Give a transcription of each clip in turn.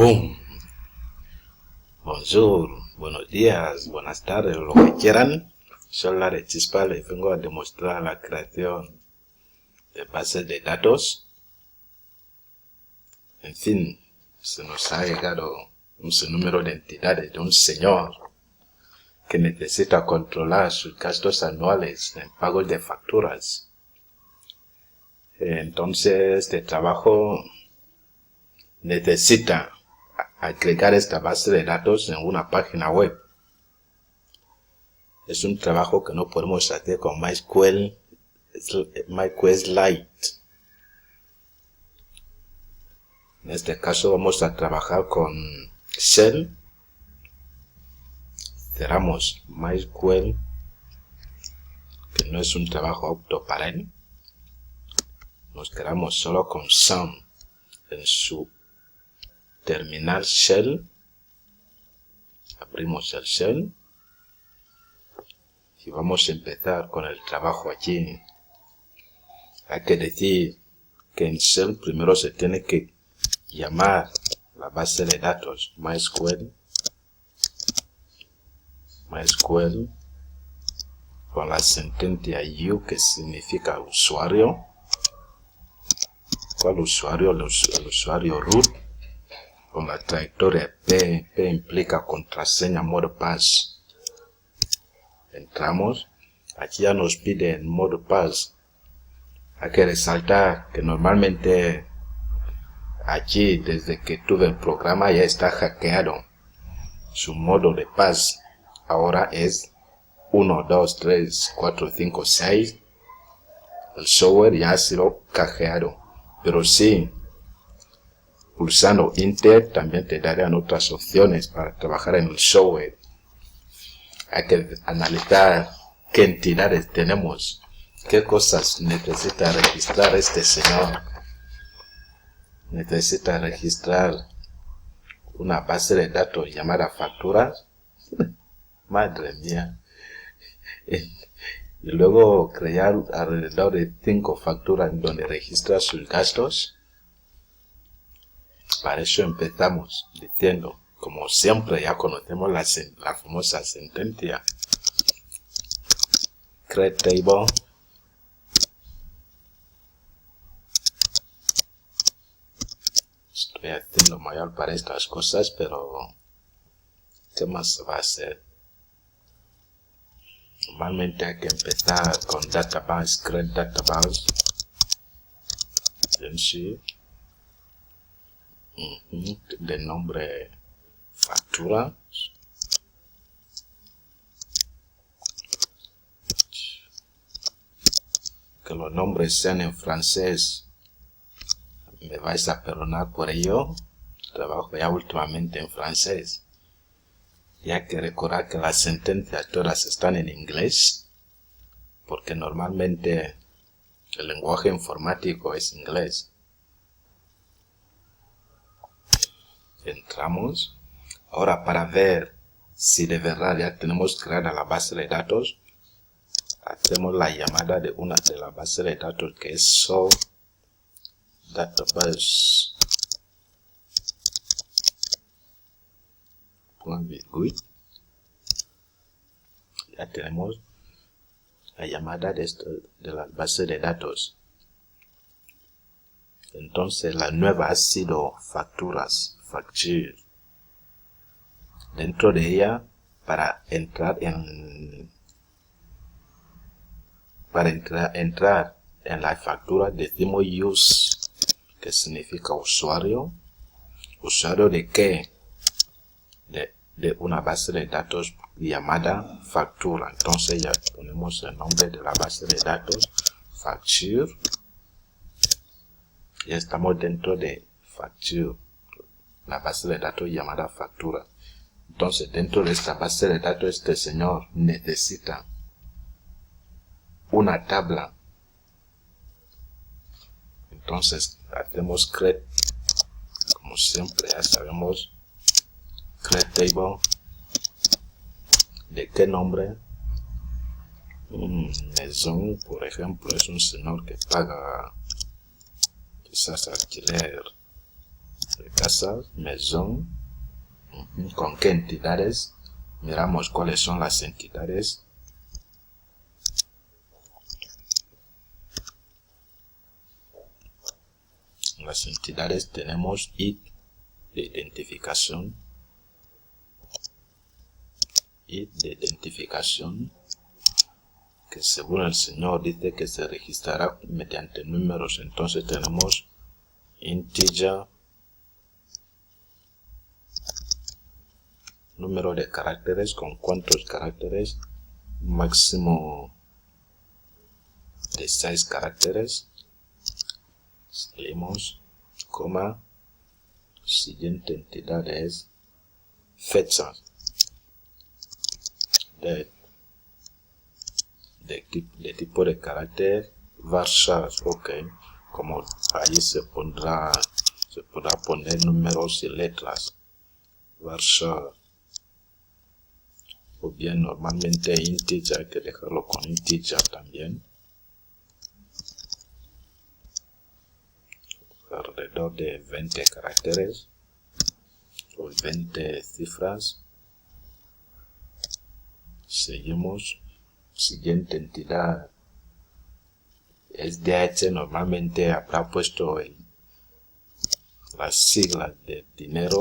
Boom. Bonjour, buenos días, buenas tardes, lo que quieran. Soy Larry Chispa, les vengo a demostrar la creación de bases de datos. En fin, se nos ha llegado un sinnúmero de entidades de un señor que necesita controlar sus gastos anuales en pagos de facturas. Entonces, este trabajo necesita agregar esta base de datos en una página web. Es un trabajo que no podemos hacer con MySQL Lite. En este caso vamos a trabajar con Shell. Cerramos MySQL, que no es un trabajo apto para él. Nos quedamos solo con Sun en su terminal Shell. Abrimos el Shell y vamos a empezar con el trabajo aquí. Hay que decir que en Shell primero se tiene que llamar la base de datos MySQL con la sentencia U, que significa usuario. ¿Cuál usuario? El usuario root. Con la trayectoria P implica contraseña Modpass. Entramos. Aquí ya nos pide el Modpass. Hay que resaltar que normalmente aquí, desde que tuve el programa, ya está hackeado. Su modo de pass ahora es 1, 2, 3, 4, 5, 6. El software ya ha sido hackeado. Pero sí, pulsando Enter también te darían otras opciones para trabajar en el software. Hay que analizar qué entidades tenemos, qué cosas necesita registrar este señor. Necesita registrar una base de datos llamada facturas. Madre mía. Y luego crear alrededor de 5 facturas donde registra sus gastos. Para eso empezamos diciendo, como siempre ya conocemos la famosa sentencia. Create table. Estoy haciendo mayor para estas cosas, pero ¿qué más se va a hacer? Normalmente hay que empezar con database, create database. En sí, de nombre factura. Que los nombres sean en francés. Me vais a perdonar por ello. Trabajo ya últimamente en francés. Y hay que recordar que las sentencias todas están en inglés, porque normalmente el lenguaje informático es inglés. Entramos. Ahora, para ver si de verdad ya tenemos creada la base de datos, hacemos la llamada de una de la base de datos, que es solve database. Ya tenemos la llamada de la base de datos. Entonces la nueva ha sido facturas, facture. Dentro de ella, para entrar en la factura, decimos use, que significa usuario. ¿Usuario de qué? De una base de datos llamada factura. Entonces ya ponemos el nombre de la base de datos, facture. Ya estamos dentro de facture, la base de datos llamada factura. Entonces, dentro de esta base de datos, este señor necesita una tabla. Entonces, hacemos create, como siempre ya sabemos, create table. ¿De qué nombre? Maison, por ejemplo, es un señor que paga quizás alquiler. de casas, maison. ¿Con qué entidades? Miramos cuáles son las entidades. Las entidades tenemos ID de identificación. ID de identificación, que según el Señor dice que se registrará mediante números. Entonces tenemos integer, número de caracteres, con cuántos caracteres, máximo de 6 caracteres. Salimos, coma, siguiente entidad es fecha de tipo de carácter, varchar, ok, como ahí se podrá poner números y letras, varchar, o bien normalmente integer, hay que dejarlo con integer también, alrededor de 20 caracteres o 20 cifras. Seguimos, siguiente entidad es DH, normalmente habrá puesto las siglas de dinero,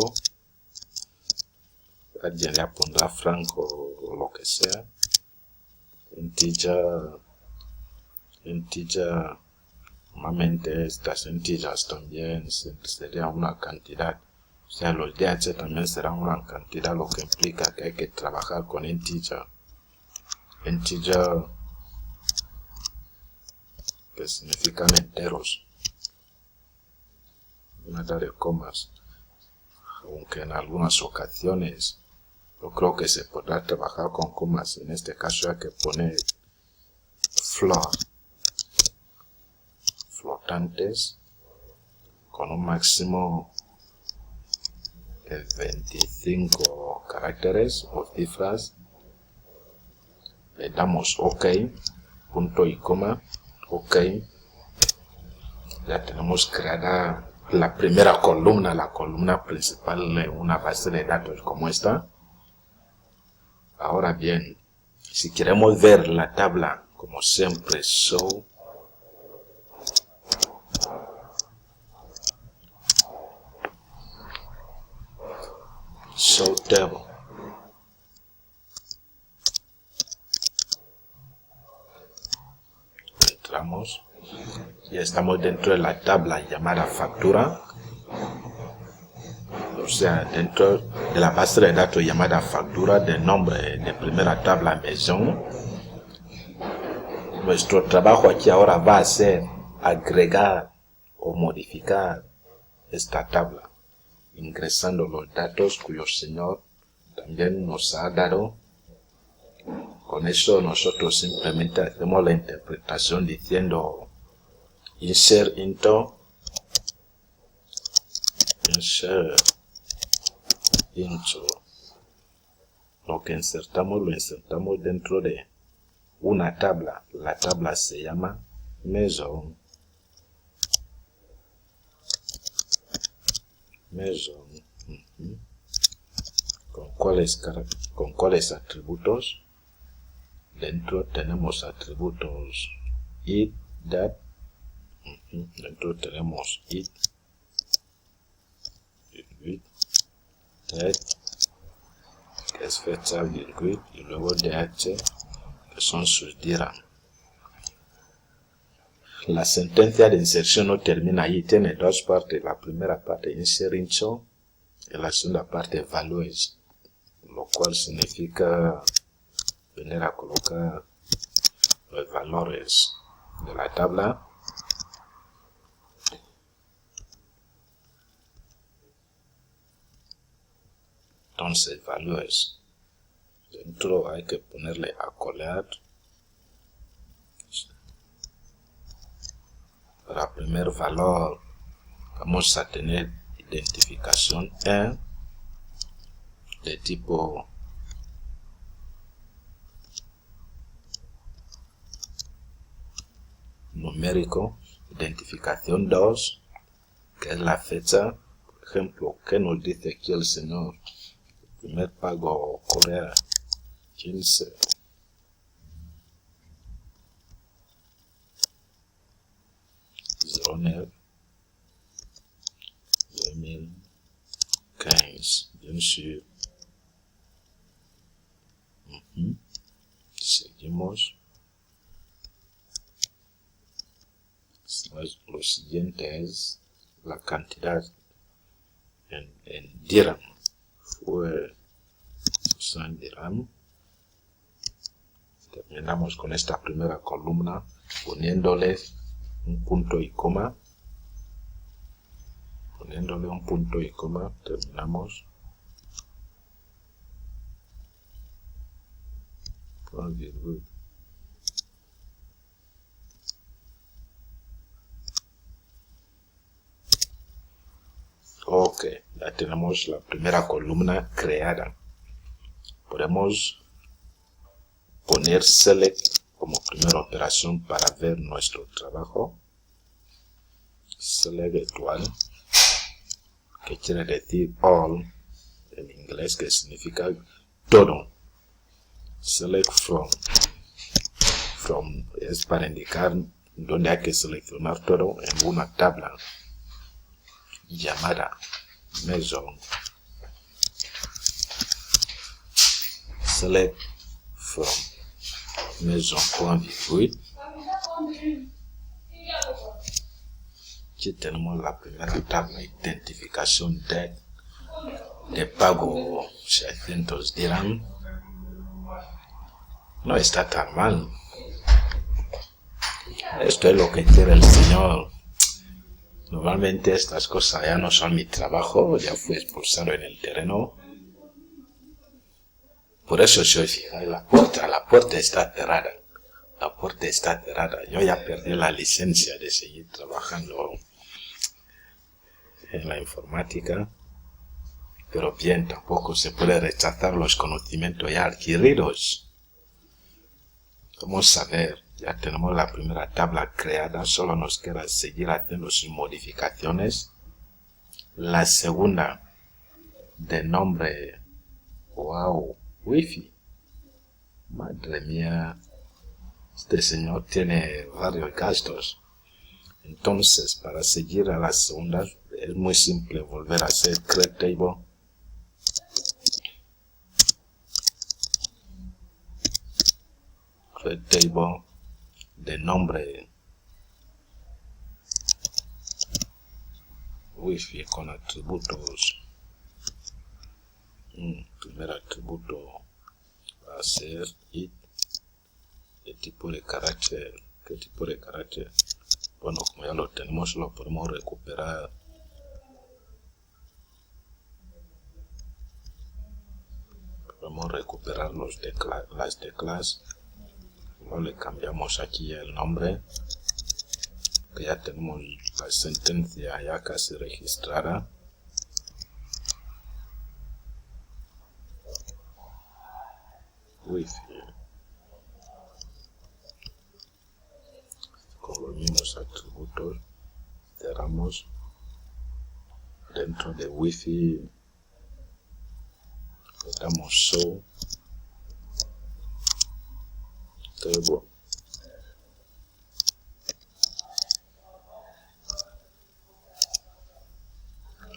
alguien le pondrá franco o lo que sea. Integer, normalmente estas integers también sería una cantidad, o sea, los DH también serán una cantidad, lo que implica que hay que trabajar con integer. Integer, que significan enteros, nada de comas, aunque en algunas ocasiones yo creo que se podrá trabajar con comas. En este caso hay que poner flotantes con un máximo de 25 caracteres o cifras. Le damos OK, punto y coma, OK. Ya tenemos creada la primera columna, la columna principal de una base de datos como esta. Ahora bien, si queremos ver la tabla, como siempre, show table. Entramos y estamos dentro de la tabla llamada factura, o sea, dentro de la base de datos llamada factura del nombre de primera tabla maison. Nuestro trabajo aquí ahora va a ser agregar o modificar esta tabla, ingresando los datos cuyo Señor también nos ha dado. Con eso nosotros simplemente hacemos la interpretación diciendo insert into, lo que insertamos lo insertamos dentro de una tabla. La tabla se llama maison. ¿Con cuáles atributos? Dentro tenemos atributos id, that. Dentro tenemos id, that, que es fecha, virgül, y luego dh, que son sus dirham. La sentencia de inserción no termina ahí, tiene dos partes. La primera parte, insert into, y la segunda parte, values, lo cual significa venir a colocar los valores de la tabla. Entonces, values, dentro hay que ponerle accolade. Para el primer valor vamos a tener identificación 1 de tipo numérico, identificación 2, que es la fecha, por ejemplo, ¿qué nos dice aquí el Señor? Primer pago, Corea, 15. Zoner, 2015, bien sûr. Seguimos. Lo siguiente es la cantidad en dirham. Fue 60 dirham. Terminamos con esta primera columna poniéndole un punto y coma. Poniéndole un punto y coma, terminamos. Ok, ya tenemos la primera columna creada. Podemos poner select como primera operación para ver nuestro trabajo. Select igual, que quiere decir all en inglés, que significa todo. Select from es para indicar donde hay que seleccionar todo en una tabla llamada maison. Select from maison.virgule. Aquí tenemos la primera tabla, identificación de pago 600 dirham. No está tan mal. Esto es lo que quiere el Señor. Normalmente estas cosas ya no son mi trabajo, ya fui expulsado en el terreno. Por eso soy fijar la puerta está cerrada. La puerta está cerrada. Yo ya perdí la licencia de seguir trabajando en la informática. Pero bien, tampoco se puede rechazar los conocimientos ya adquiridos. Vamos a ver, ya tenemos la primera tabla creada, solo nos queda seguir haciendo sus modificaciones. La segunda, de nombre, wow, wifi. Madre mía, este señor tiene varios gastos. Entonces, para seguir a la segunda, es muy simple volver a hacer create table. Create table de nombre wifi con atributos. Primer atributo va a ser it. ¿Qué tipo de carácter? ¿Qué tipo de carácter? Bueno, como ya lo tenemos, lo podemos recuperar. Podemos recuperar las teclas. No le cambiamos aquí el nombre, que ya tenemos la sentencia ya casi registrada. Wifi. Con los mismos atributos, cerramos. Dentro de wifi le damos show table.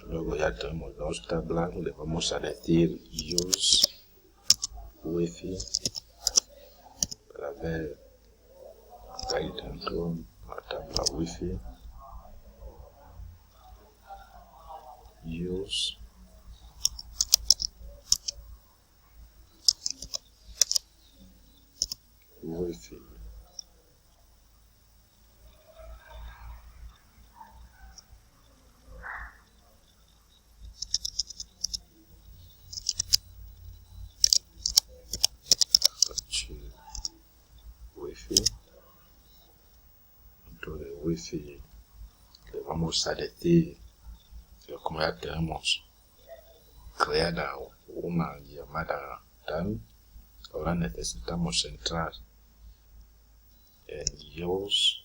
Luego ya tenemos dos tablas, le vamos a decir use wifi para ver ahí dentro la tabla wifi. Use wifi. Wifi. Dentro de wifi le vamos a decir que como ya tenemos creada una llamada tal, ahora necesitamos entrar en use